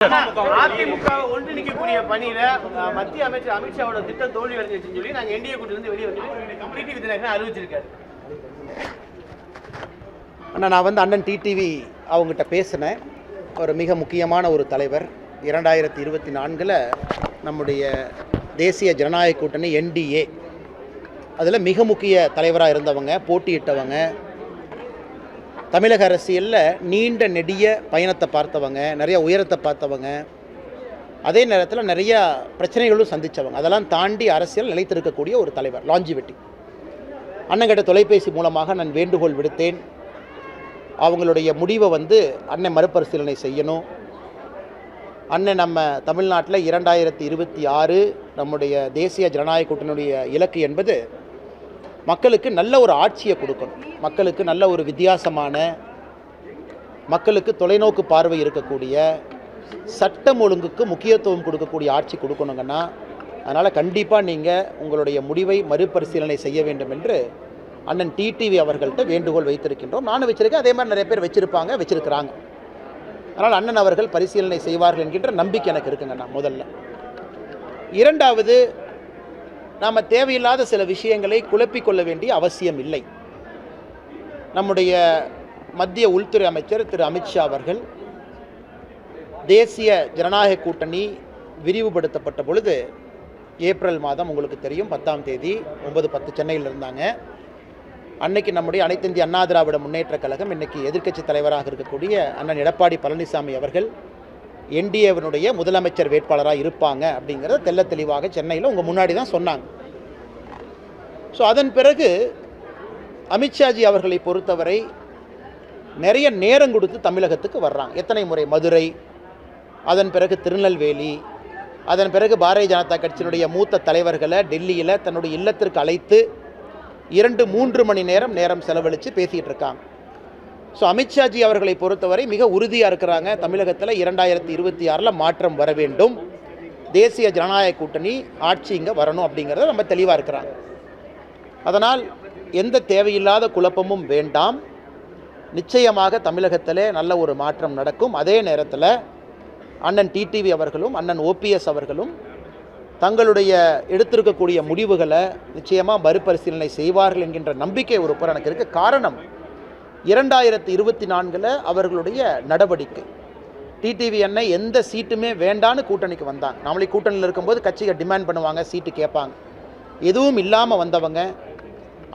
அதிமுக ஒன்றிணைக்கக்கூடிய பணியில மத்திய அமைச்சர் அமித்ஷாவோட திட்டம் தோல்வி அடைஞ்சிருச்சுன்னு சொல்லி நாங்க என்டிஏ கூட்டிலிருந்து வெளியே வந்து டிடிவி தினகரன் அறிவிச்சிருக்காரு. நான் அண்ணன் டிடிவி அவங்ககிட்ட பேசினேன். ஒரு மிக முக்கியமான ஒரு தலைவர். 2024 நம்முடைய தேசிய ஜனநாயக கூட்டணி என்டிஏ அதில் மிக முக்கிய தலைவராக இருந்தவங்க, போட்டியிட்டவங்க, தமிழக அரசியலில் நீண்ட நெடிய பயணத்தை பார்த்தவங்க, நிறைய உயரத்தை பார்த்தவங்க, அதே நேரத்தில் நிறைய பிரச்சனைகளும் சந்தித்தவங்க. அதெல்லாம் தாண்டி அரசியல் நிலைத்திருக்கக்கூடிய ஒரு தலைவர், லாஞ்சிவிட்டி. அண்ணங்கிட்ட தொலைபேசி மூலமாக நான் வேண்டுகோள் விடுத்தேன். அவங்களுடைய முடிவை அண்ணன் மறுபரிசீலனை செய்யணும். அண்ணன் நம்ம தமிழ்நாட்டில் 2026 நம்முடைய தேசிய ஜனநாயக கூட்டணியுடைய இலக்கு என்பது மக்களுக்கு நல்ல ஒரு ஆட்சியை கொடுக்கணும், மக்களுக்கு நல்ல ஒரு வித்தியாசமான, மக்களுக்கு தொலைநோக்கு பார்வை இருக்கக்கூடிய, சட்டம் ஒழுங்குக்கு முக்கியத்துவம் கொடுக்கக்கூடிய ஆட்சி கொடுக்கணுங்கன்னா, அதனால் கண்டிப்பாக நீங்கள் உங்களுடைய முடிவை மறுபரிசீலனை செய்ய வேண்டும் என்று அண்ணன் டிடிவி அவர்கள்ட்ட வேண்டுகோள் வைத்திருக்கின்றோம். நானும் வச்சுருக்கேன், அதே மாதிரி நிறைய பேர் வச்சுருக்கிறாங்க. அதனால் அண்ணன் அவர்கள் பரிசீலனை செய்வார்கள் என்கின்ற நம்பிக்கை எனக்கு இருக்குங்கண்ணா. முதல்ல. இரண்டாவது, நாம் தேவையில்லாத சில விஷயங்களை குழப்பிக்கொள்ள வேண்டிய அவசியம் இல்லை. நம்முடைய மத்திய உள்துறை அமைச்சர் திரு அமித்ஷா அவர்கள் தேசிய ஜனநாயக கூட்டணி விரிவுபடுத்தப்பட்ட பொழுது ஏப்ரல் மாதம் உங்களுக்கு தெரியும் 10ஆம் தேதி 9-10 சென்னையில் இருந்தாங்க. அன்னைக்கு நம்முடைய அனைத்து இந்திய அண்ணா திராவிட முன்னேற்ற கழகம், இன்றைக்கி எதிர்க்கட்சி தலைவராக இருக்கக்கூடிய அண்ணன் எடப்பாடி பழனிசாமி அவர்கள் என்டிஏவினுடைய முதலமைச்சர் வேட்பாளராக இருப்பாங்க அப்படிங்கிறத தெல்ல தெளிவாக சென்னையில் உங்கள் முன்னாடி தான் சொன்னாங்க. ஸோ அதன் பிறகு அமித்ஷாஜி அவர்களை பொறுத்தவரை நிறைய நேரம் கொடுத்து தமிழகத்துக்கு வர்றாங்க. எத்தனை முறை மதுரை, அதன் பிறகு திருநெல்வேலி, அதன் பிறகு பாரதிய ஜனதா கட்சியினுடைய மூத்த தலைவர்களை டெல்லியில் தன்னுடைய இல்லத்திற்கு அழைத்து 2-3 மணி நேரம் செலவழித்து பேசிகிட்டு இருக்காங்க. ஸோ அமித்ஷாஜி அவர்களை பொறுத்தவரை மிக உறுதியாக இருக்கிறாங்க. தமிழகத்தில் 2026 மாற்றம் வர வேண்டும், தேசிய ஜனநாயக கூட்டணி ஆட்சி இங்கே வரணும் அப்படிங்கிறத நம்ம தெளிவாக இருக்கிறாங்க. அதனால் எந்த தேவையில்லாத குழப்பமும் வேண்டாம். நிச்சயமாக தமிழகத்திலே நல்ல ஒரு மாற்றம் நடக்கும். அதே நேரத்தில் அண்ணன் டிடிவி அவர்களும் அண்ணன் ஓபிஎஸ் அவர்களும் தங்களுடைய எடுத்திருக்கக்கூடிய முடிவுகளை நிச்சயமாக மறுபரிசீலனை செய்வார்கள் என்கின்ற நம்பிக்கை ஒரு புறம் எனக்கு இருக்குது. காரணம், 2024 அவர்களுடைய நடவடிக்கை. டிடிவி அண்ணன் எந்த சீட்டுமே வேண்டான்னு கூட்டணிக்கு வந்தாங்க. நாமளே கூட்டணியில் இருக்கும்போது கட்சிகள் டிமாண்ட் பண்ணுவாங்க, சீட்டு கேட்பாங்க. எதுவும் இல்லாமல் வந்தவங்க.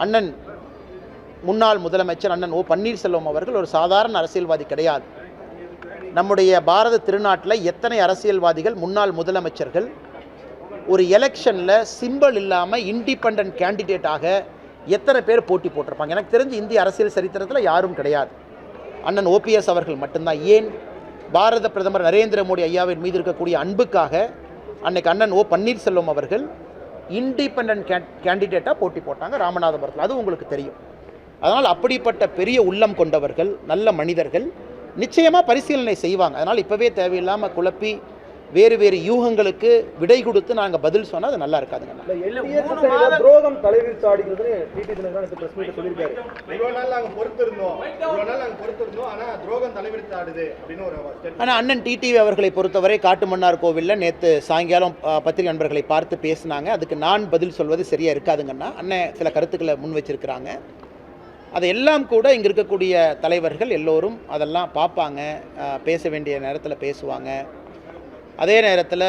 அண்ணன் முன்னாள் முதலமைச்சர் அண்ணன் ஓ பன்னீர்செல்வம் அவர்கள் ஒரு சாதாரண அரசியல்வாதி கிடையாது. நம்முடைய பாரத திருநாட்டில் எத்தனை அரசியல்வாதிகள், முன்னாள் முதலமைச்சர்கள் ஒரு எலெக்ஷனில் சிம்பிள் இல்லாமல் இண்டிபெண்டன்ட் கேண்டிடேட்டாக எத்தனை பேர் போட்டி போட்டிருப்பாங்க? எனக்கு தெரிஞ்சு இந்திய அரசியல் சரித்திரத்தில் யாரும் கிடையாது. அண்ணன் ஓபிஎஸ் அவர்கள் மட்டும்தான். ஏன்? பாரத பிரதமர் நரேந்திர மோடி ஐயாவின் மீது இருக்கக்கூடிய அன்புக்காக அன்னைக்கு அண்ணன் ஓ பன்னீர்செல்வம் அவர்கள் இண்டிபெண்டன்ட் கேண்டிடேட்டாக போட்டி போட்டாங்க ராமநாதபுரத்தில். அது உங்களுக்கு தெரியும். அதனால் அப்படிப்பட்ட பெரிய உள்ளம் கொண்டவர்கள், நல்ல மனிதர்கள் நிச்சயமாக பரிசீலனை செய்வாங்க. அதனால் இப்போவே தேவையில்லாமல் குழப்பி வேறு யூகங்களுக்கு விடை கொடுத்து நாங்கள் பதில் சொன்னால் அது நல்லா இருக்காதுங்க. துரோகம் தலைவிரித்து ஆடுகிறது சொல்லியிருக்காரு. ஆனால் அண்ணன் டிடிவி அவர்களை பொறுத்தவரை காட்டுமன்னார் கோவிலில் நேற்று சாயங்காலம் பத்திரிகை நண்பர்களை பார்த்து பேசினாங்க. அதுக்கு நான் பதில் சொல்வது சரியாக இருக்காதுங்கன்னா அண்ணன் சில கருத்துக்களை முன் வச்சிருக்கிறாங்க. அதையெல்லாம் கூட இங்கே இருக்கக்கூடிய தலைவர்கள் எல்லோரும் அதெல்லாம் பார்ப்பாங்க, பேச வேண்டிய நேரத்தில் பேசுவாங்க. அதே நேரத்தில்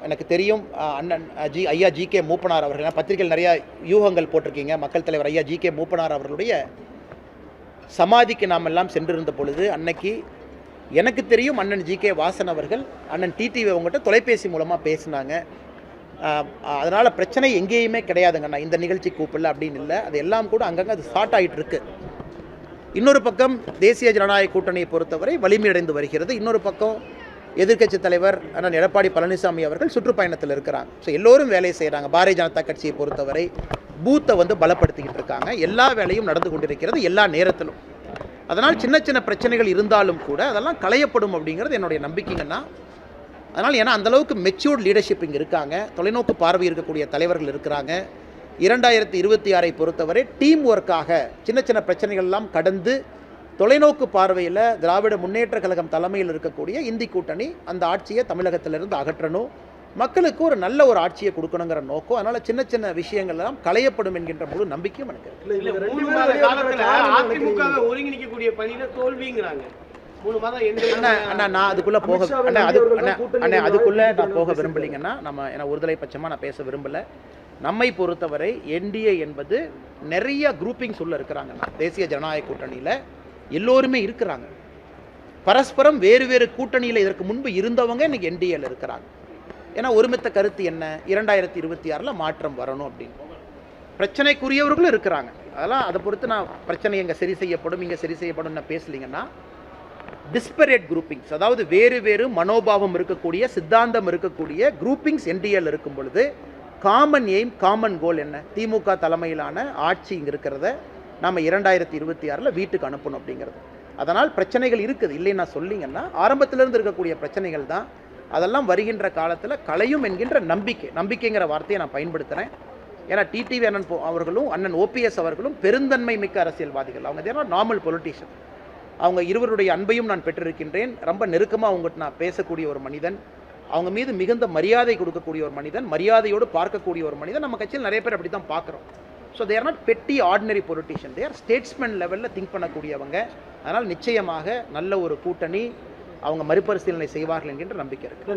எனக்கு தெரியும் அண்ணன் ஐயா ஜி.கே. மூப்பனார் அவர்கள், பத்திரிகையில் நிறையா யூகங்கள் போட்டிருக்கீங்க. மக்கள் தலைவர் ஐயா ஜி.கே. மூப்பனார் அவர்களுடைய சமாதிக்கு நாம் எல்லாம் சென்றிருந்த பொழுது அன்னைக்கு எனக்கு தெரியும் அண்ணன் ஜி.கே. வாசன் அவர்கள் அண்ணன் டிடிவி அவங்ககிட்ட தொலைபேசி மூலமாக பேசினாங்க. அதனால் பிரச்சனை எங்கேயுமே கிடையாதுங்கண்ணா. இந்த நிகழ்ச்சி கூப்பிடல அப்படின்னு இல்லை, அது எல்லாம் கூட அங்கங்கே அது ஸ்டார்ட் ஆகிட்டு இருக்கு. இன்னொரு பக்கம் தேசிய ஜனநாயக கூட்டணியை பொறுத்தவரை வலிமையடைந்து வருகிறது. இன்னொரு பக்கம் எதிர்க்கட்சி தலைவர் அண்ணன் எடப்பாடி பழனிசாமி அவர்கள் சுற்றுப்பயணத்தில் இருக்கிறாங்க. ஸோ எல்லோரும் வேலை செய்கிறாங்க. பாரதிய ஜனதா கட்சியை பொறுத்தவரை பூத்தை பலப்படுத்திக்கிட்டு இருக்காங்க. எல்லா வேலையும் நடந்து கொண்டிருக்கிறது எல்லா நேரத்திலும். அதனால் சின்ன சின்ன பிரச்சனைகள் இருந்தாலும் கூட அதெல்லாம் களையப்படும் அப்படிங்கிறது என்னுடைய நம்பிக்கைங்கன்னா. அதனால் ஏன்னா அந்தளவுக்கு மெச்சூர்ட் லீடர்ஷிப் இங்கே இருக்காங்க, தொலைநோக்கு பார்வை இருக்கக்கூடிய தலைவர்கள் இருக்கிறாங்க. 2026 பொறுத்தவரை டீம் ஒர்க்காக சின்ன சின்ன பிரச்சனைகள்லாம் கடந்து தொலைநோக்கு பார்வையில் திராவிட முன்னேற்ற கழகம் தலைமையில் இருக்கக்கூடிய இந்தி கூட்டணி அந்த ஆட்சியை தமிழகத்திலிருந்து அகற்றணும், மக்களுக்கு ஒரு நல்ல ஒரு ஆட்சியை கொடுக்கணுங்கிற நோக்கம். அதனால சின்ன சின்ன விஷயங்கள் எல்லாம் களையப்படும் என்கின்ற முழு நம்பிக்கையும் எனக்கு இருக்கு. இல்ல 3 மாத காலத்துல அதிமுக ஒருங்கிணைக்கக்கூடிய பணியில தோல்விங்கிறாங்க. 3 மாதம் அண்ணா நான் அதுக்குள்ள போக அதுக்குள்ள நான் போக விரும்பலைங்கன்னா நம்ம ஒருதலை பட்சமாக நான் பேச விரும்பலை. நம்மை பொறுத்தவரை என்டிஏ என்பது நிறைய குரூப்பிங்ஸ் உள்ள இருக்கிறாங்க. தேசிய ஜனநாயக கூட்டணியில் எல்லோருமே இருக்கிறாங்க. பரஸ்பரம் வேறு வேறு கூட்டணியில் இதற்கு முன்பு இருந்தவங்க இன்னைக்கு என்டிஏல இருக்கிறாங்க. ஏன்னா ஒருமித்த கருத்து என்ன, 2026 மாற்றம் வரணும் அப்படின்னு. பிரச்சனைக்குரியவர்களும் இருக்கிறாங்க. அதெல்லாம் அதை பொறுத்து நான் பிரச்சனை எங்கே சரி செய்யப்படும் இங்கே சரி செய்யப்படும் நான் பேசலிங்கன்னா, டிஸ்பரேட் குரூப்பிங்ஸ், அதாவது வேறு வேறு மனோபாவம் இருக்கக்கூடிய சித்தாந்தம் இருக்கக்கூடிய குரூப்பிங்ஸ் என்டிஏல இருக்கும் பொழுது காமன் எய்ம் காமன் கோல் என்ன, திமுக தலைமையிலான ஆட்சி இங்கே இருக்கிறத நாம் 2026 வீட்டுக்கு அனுப்பணும் அப்படிங்கிறது. அதனால் பிரச்சனைகள் இருக்குது இல்லைன்னு நான் சொல்லிங்கன்னா, ஆரம்பத்திலிருந்து இருக்கக்கூடிய பிரச்சனைகள் தான். அதெல்லாம் வருகின்ற காலத்தில் களையும் என்கின்ற நம்பிக்கைங்கிற வார்த்தையை நான் பயன்படுத்துகிறேன். ஏன்னா டிடிவி அண்ணன் அவர்களும் அண்ணன் ஓபிஎஸ் அவர்களும் பெருந்தன்மை மிக்க அரசியல்வாதிகள். அவங்க தேர்னா நார்மல் பொலிட்டிஷியன். அவங்க இருவருடைய அன்பையும் நான் பெற்றிருக்கின்றேன். ரொம்ப நெருக்கமாக அவங்ககிட்ட நான் பேசக்கூடிய ஒரு மனிதன், அவங்க மீது மிகுந்த மரியாதை கொடுக்கக்கூடிய ஒரு மனிதன், மரியாதையோடு பார்க்கக்கூடிய ஒரு மனிதன். நம்ம கட்சியில் நிறைய பேர் அப்படி தான் பார்க்குறோம். ஸோ தேர் நாட் பெட்டி ஆர்டினரி பொலிட்டிஷியன், தேர் ஸ்டேட்ஸ்மேன் லெவலில் திங்க் பண்ணக்கூடியவங்க. அதனால் நிச்சயமாக நல்ல ஒரு கூட்டணி அவங்க மறுபரிசீலனை செய்வார்கள் என்கின்ற நம்பிக்கை இருக்குது.